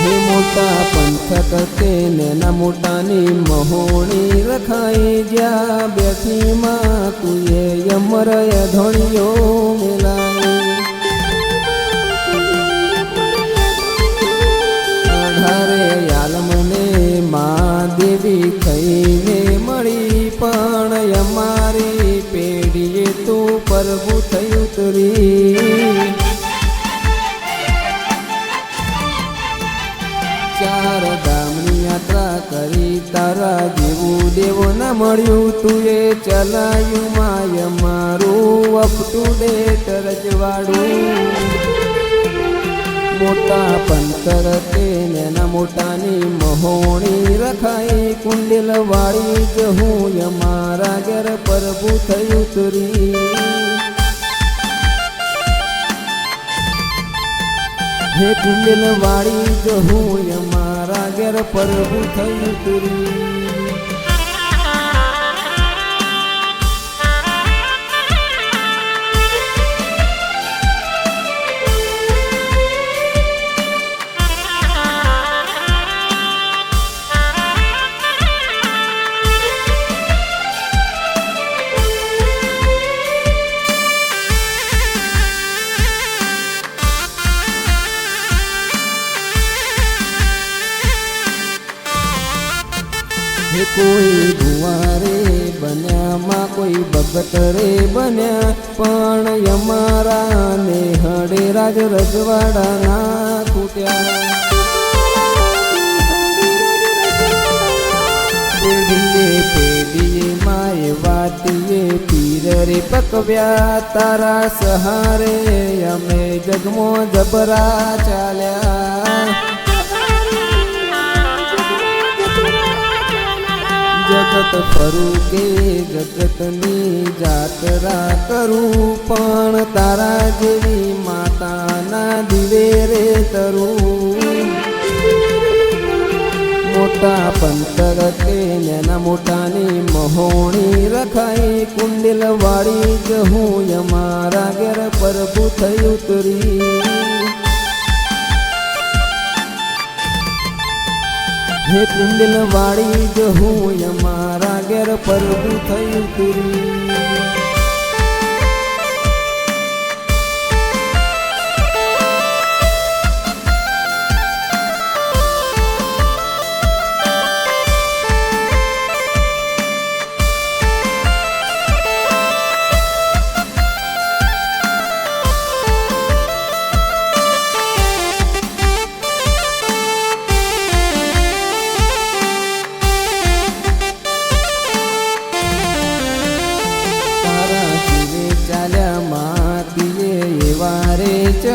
હે મોટા પંથક કે નેના મોટાની મહોણી રખાઈ જ્યાં બેઠી માં તુએ અમર ધણીઓ મેલાઈ અઢારે આલમને માં દેવી થઈને મળી પણ અમારી પેઢીએ તું પ્રભુ થઈ ઉતરી ચાર ધામની યાત્રા કરી તારા જેવું દેવો ન મળ્યું તુએ ચલાયું માય મારું અપ ટુ ડેટ રજવાડું મોટા પંથર કે નેના મોટાની મહોણી રખાઈ કુંડલ વાળી જ હું અમારા ઘેર પ્રભુ થઈ ઉતરી હે કુંડલ વાળી જ હું અમારા ઘેર પ્રભુ થઈ ઉતરી કોઈ ભુવારે બન્યા માં કોઈ ભગત રે બન્યા પણ અમારા ને હડે રાજ રજવાડાના ખૂટ્યા પેઢીએ માએ વાતીએ પીર રે પકવ્યા તારા સહારે અમે જગમો જબરા ચાલ્યા જગત ફરું કે જગતની જાતરા કરું પણ તારા જેવી માતાના દિવે રે તરું મોટા પંથર કે નેના મોટાની મહોણી રખાઈ કુંડલ વાળી જ હું અમારા ઘેર પ્રભુ થઈ ઉતરી હે કુંડલ વાળી જ હું અમારા ઘેર પ્રભુ થઈ ઉતરી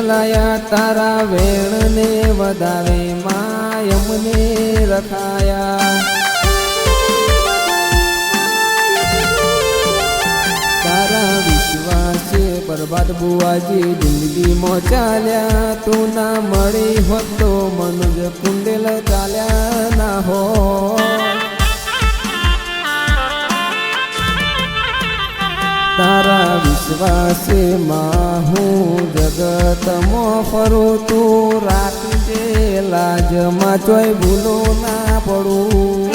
ચલાયા તારા વેણને વધારે માય અમને રખાયા તારા વિશ્વાસે બરબાદ બુઆજી જિંદગીમાં ચાલ્યા તું ના મળી હોત તો મનુજ કુંડલ ચાલ્યા ના હો તારા વિશ્વાસે માં હું જગતમાં ફરું તું રાખજે લાજમાં ચોય ભૂલો ના પડું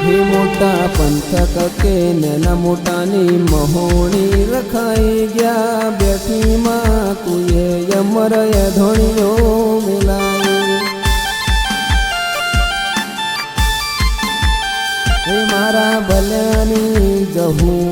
હે મોટા પંથક કે નેના મોટાની મહોણી રખાઈ ગયા બેઠી માં તુએ અમર ધણીઓ મિલાઈ હે મારા ભલાની જહું